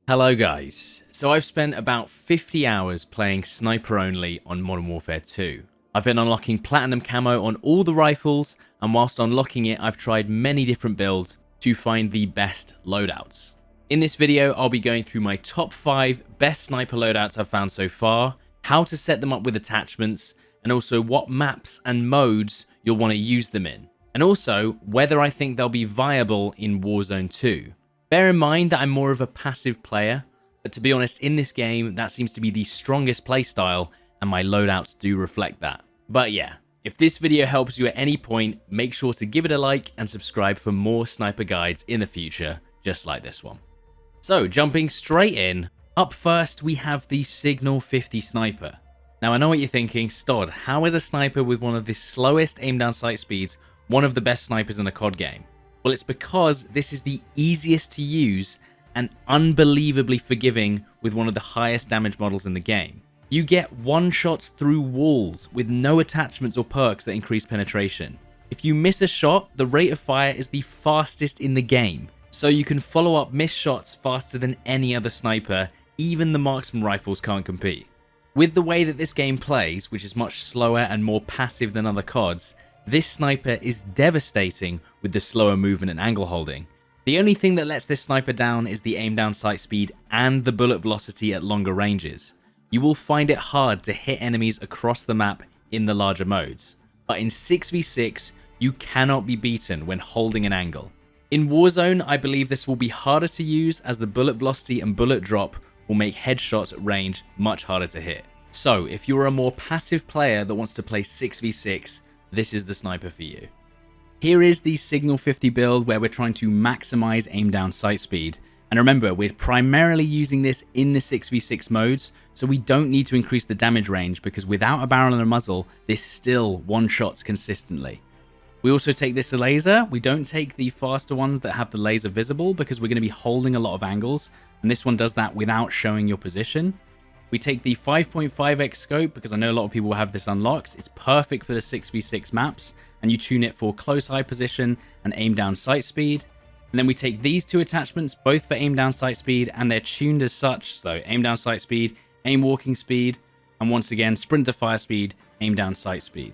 Hello guys, so I've spent about 50 hours playing sniper only on Modern Warfare 2. I've been unlocking platinum camo on all the rifles, and whilst unlocking it I've tried many different builds to find the best loadouts. In this video I'll be going through my top 5 best sniper loadouts I've found so far, how to set them up with attachments, and also what maps and modes you'll want to use them in, and also whether I think they'll be viable in Warzone 2. Bear in mind that I'm more of a passive player, but to be honest, in this game, that seems to be the strongest playstyle, and my loadouts do reflect that. But yeah, if this video helps you at any point, make sure to give it a like and subscribe for more sniper guides in the future, just like this one. So, jumping straight in, up first we have the Signal 50 Sniper. Now I know what you're thinking, Stod, how is a sniper with one of the slowest aim down sight speeds one of the best snipers in a COD game? Well, it's because this is the easiest to use and unbelievably forgiving with one of the highest damage models in the game. You get one-shots through walls with no attachments or perks that increase penetration. If you miss a shot, the rate of fire is the fastest in the game, so you can follow up missed shots faster than any other sniper. Even the marksman rifles can't compete. With the way that this game plays, which is much slower and more passive than other CODs, this sniper is devastating with the slower movement and angle holding. The only thing that lets this sniper down is the aim down sight speed and the bullet velocity at longer ranges. You will find it hard to hit enemies across the map in the larger modes, but in 6v6 you cannot be beaten when holding an angle. In Warzone, I believe this will be harder to use as the bullet velocity and bullet drop will make headshots at range much harder to hit. So if you're a more passive player that wants to play 6v6, this is the sniper for you. Here is the Signal 50 build where we're trying to maximize aim down sight speed. And remember, we're primarily using this in the 6v6 modes, so we don't need to increase the damage range because without a barrel and a muzzle, this still one-shots consistently. We also take this laser. We don't take the faster ones that have the laser visible because we're going to be holding a lot of angles, and this one does that without showing your position. We take the 5.5x scope because I know a lot of people have this unlocked. It's perfect for the 6v6 maps, and you tune it for close eye position and aim down sight speed. And then we take these two attachments, both for aim down sight speed, and they're tuned as such. So aim down sight speed, aim walking speed, and once again, sprint to fire speed, aim down sight speed.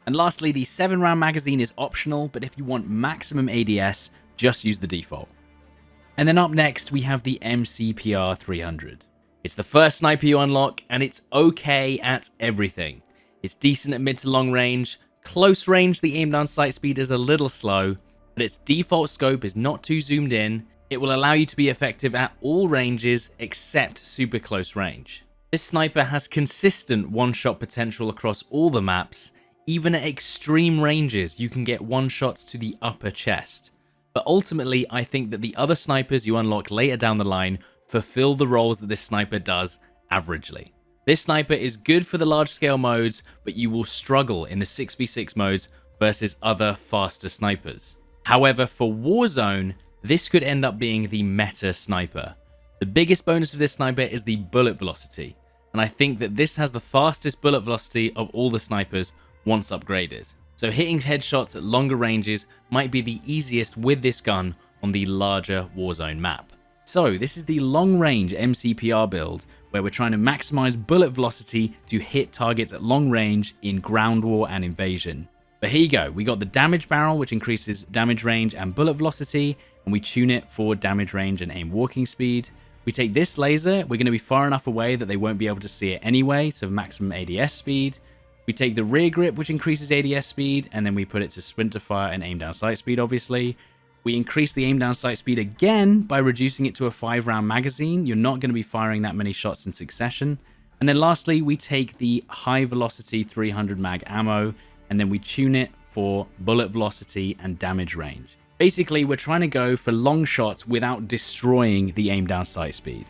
And lastly, the 7-round magazine is optional, but if you want maximum ADS, just use the default. And then up next, we have the MCPR 300. It's the first sniper you unlock, and it's okay at everything. It's decent at mid to long range. Close range, the aim down sight speed is a little slow, but its default scope is not too zoomed in. It will allow you to be effective at all ranges except super close range. This sniper has consistent one-shot potential across all the maps. Even at extreme ranges, you can get one-shots to the upper chest. But ultimately, I think that the other snipers you unlock later down the line fulfill the roles that this sniper does averagely. This sniper is good for the large scale modes, but you will struggle in the 6v6 modes versus other faster snipers. However, for Warzone, this could end up being the meta sniper. The biggest bonus of this sniper is the bullet velocity, and I think that this has the fastest bullet velocity of all the snipers once upgraded. So hitting headshots at longer ranges might be the easiest with this gun on the larger Warzone map. So this is the long-range MCPR build, where we're trying to maximize bullet velocity to hit targets at long range in ground war and invasion. But here you go, we got the damage barrel, which increases damage range and bullet velocity, and we tune it for damage range and aim walking speed. We take this laser, we're going to be far enough away that they won't be able to see it anyway, so maximum ADS speed. We take the rear grip, which increases ADS speed, and then we put it to sprint to fire and aim down sight speed, obviously. We increase the aim down sight speed again by reducing it to a 5-round magazine. You're not going to be firing that many shots in succession. And then lastly, we take the high velocity 300 mag ammo, and then we tune it for bullet velocity and damage range. Basically, we're trying to go for long shots without destroying the aim down sight speed.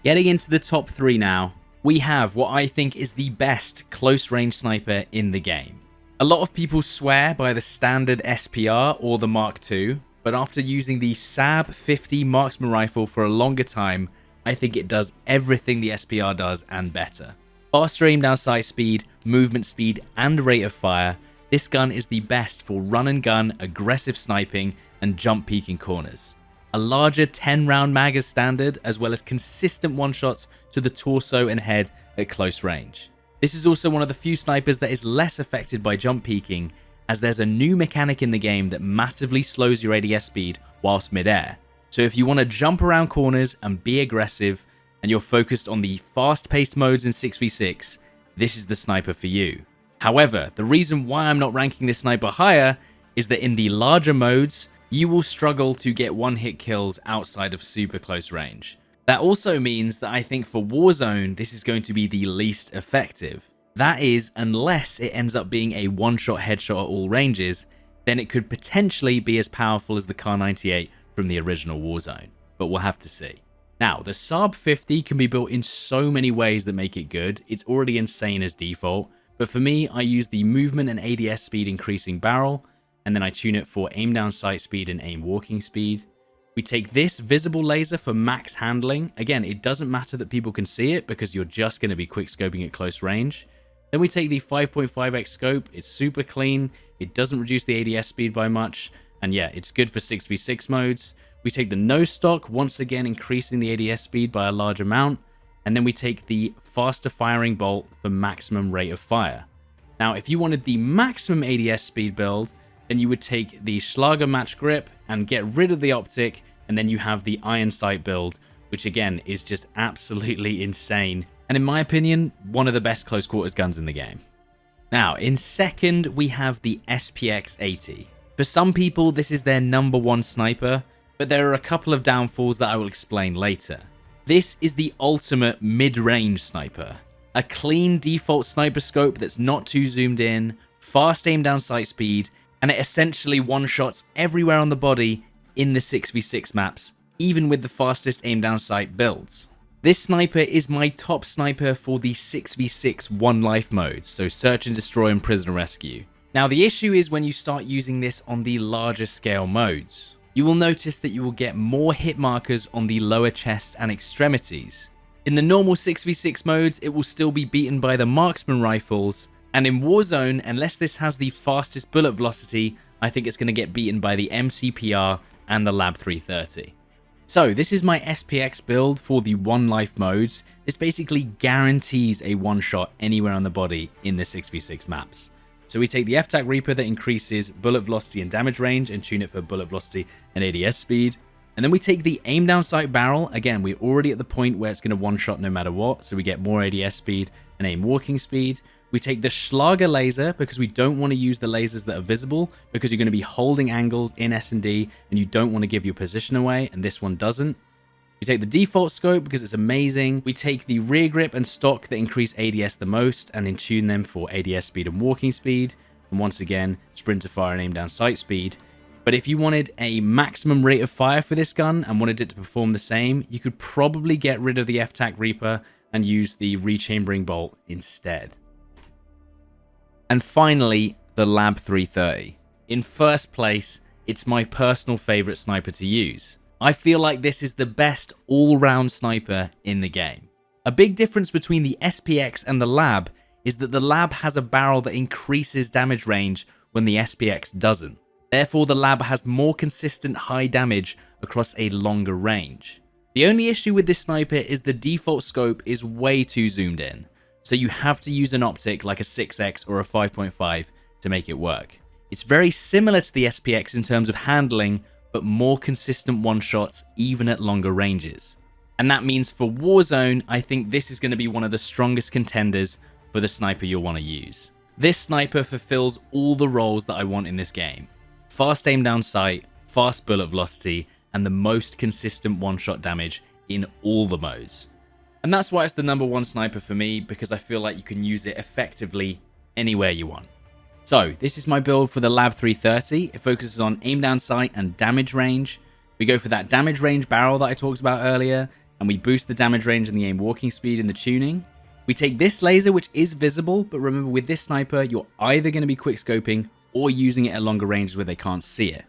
Getting into the top 3 now, we have what I think is the best close range sniper in the game. A lot of people swear by the standard SPR or the Mark II, but after using the SAB 50 marksman rifle for a longer time, I think it does everything the SPR does and better. Faster aim down sight speed, movement speed, and rate of fire, this gun is the best for run and gun, aggressive sniping, and jump peeking corners. a larger 10 round mag as standard, as well as consistent one-shots to the torso and head at close range. This is also one of the few snipers that is less affected by jump peeking, as there's a new mechanic in the game that massively slows your ADS speed whilst mid-air. So if you want to jump around corners and be aggressive, and you're focused on the fast-paced modes in 6v6, this is the sniper for you. However, the reason why I'm not ranking this sniper higher is that in the larger modes, you will struggle to get one-hit kills outside of super close range. That also means that I think for Warzone, this is going to be the least effective. That is, unless it ends up being a one-shot headshot at all ranges, then it could potentially be as powerful as the Kar 98 from the original Warzone, but we'll have to see. Now, the Saab 50 can be built in so many ways that make it good. It's already insane as default, but for me, I use the movement and ADS speed increasing barrel, and then I tune it for aim down sight speed and aim walking speed. We take this visible laser for max handling. Again, it doesn't matter that people can see it because you're just going to be quick scoping at close range. Then we take the 5.5x scope. It's super clean. It doesn't reduce the ADS speed by much. And yeah, it's good for 6v6 modes. We take the no stock, once again increasing the ADS speed by a large amount, and then we take the faster firing bolt for maximum rate of fire. Now, if you wanted the maximum ADS speed build, then you would take the Schlager match grip and get rid of the optic, and then you have the iron sight build, which again is just absolutely insane, and in my opinion, one of the best close quarters guns in the game. Now, in second, we have the SPX-80. For some people, this is their #1 sniper, but there are a couple of downfalls that I will explain later. This is the ultimate mid-range sniper. A clean default sniper scope that's not too zoomed in, fast aim down sight speed, and it essentially one-shots everywhere on the body in the 6v6 maps, even with the fastest aim down sight builds. This sniper is my top sniper for the 6v6 one life modes, so search and destroy and prisoner rescue. Now the issue is when you start using this on the larger scale modes. You will notice that you will get more hit markers on the lower chest and extremities. In the normal 6v6 modes, it will still be beaten by the marksman rifles, and in Warzone, unless this has the fastest bullet velocity, I think it's going to get beaten by the MCPR and the Lab 330. So this is my SPX build for the one life modes. This basically guarantees a one shot anywhere on the body in the 6v6 maps. So we take the FTAC Reaper that increases bullet velocity and damage range and tune it for bullet velocity and ADS speed. And then we take the aim down sight barrel. Again, we're already at the point where it's going to one shot no matter what. So we get more ADS speed and aim walking speed. We take the Schlager laser because we don't want to use the lasers that are visible because you're going to be holding angles in S&D and you don't want to give your position away, and this one doesn't. We take the default scope because it's amazing. We take the rear grip and stock that increase ADS the most and then tune them for ADS speed and walking speed. And once again, sprint to fire and aim down sight speed. But if you wanted a maximum rate of fire for this gun and wanted it to perform the same, you could probably get rid of the FTAC Reaper and use the rechambering bolt instead. And finally, the Lab 330. In first place, it's my personal favorite sniper to use. I feel like this is the best all-round sniper in the game. A big difference between the SPX and the Lab is that the Lab has a barrel that increases damage range when the SPX doesn't. Therefore, the Lab has more consistent high damage across a longer range. The only issue with this sniper is the default scope is way too zoomed in, so you have to use an optic like a 6x or a 5.5 to make it work. It's very similar to the SPX in terms of handling, but more consistent one-shots even at longer ranges. And that means for Warzone, I think this is going to be one of the strongest contenders for the sniper you'll want to use. This sniper fulfills all the roles that I want in this game. Fast aim down sight, fast bullet velocity, and the most consistent one-shot damage in all the modes. And that's why it's the #1 sniper for me, because I feel like you can use it effectively anywhere you want. So this is my build for the Lab 330. It focuses on aim down sight and damage range. We go for that damage range barrel that I talked about earlier, and we boost the damage range and the aim walking speed in the tuning. We take this laser, which is visible, but remember with this sniper, you're either going to be quick scoping or using it at longer ranges where they can't see it.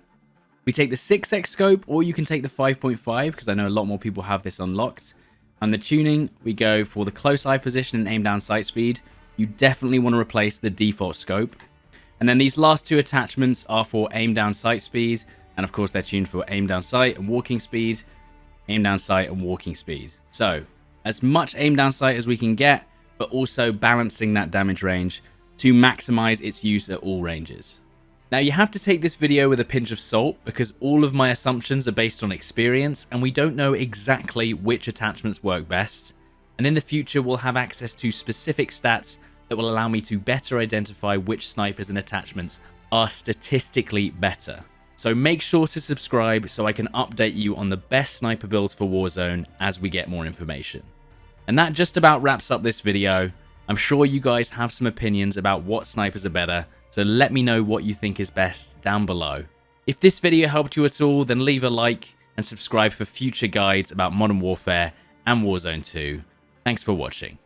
We take the 6x scope, or you can take the 5.5, because I know a lot more people have this unlocked. And the tuning, we go for the close eye position and aim down sight speed. You definitely want to replace the default scope. And then these last two attachments are for aim down sight speed, And of course, they're tuned for aim down sight and walking speed, aim down sight and walking speed. So as much aim down sight as we can get, but also balancing that damage range to maximize its use at all ranges. Now you have to take this video with a pinch of salt because all of my assumptions are based on experience and we don't know exactly which attachments work best. And in the future we'll have access to specific stats that will allow me to better identify which snipers and attachments are statistically better. So make sure to subscribe so I can update you on the best sniper builds for Warzone as we get more information. And that just about wraps up this video. I'm sure you guys have some opinions about what snipers are better, so let me know what you think is best down below. If this video helped you at all, then leave a like and subscribe for future guides about Modern Warfare and Warzone 2. Thanks for watching.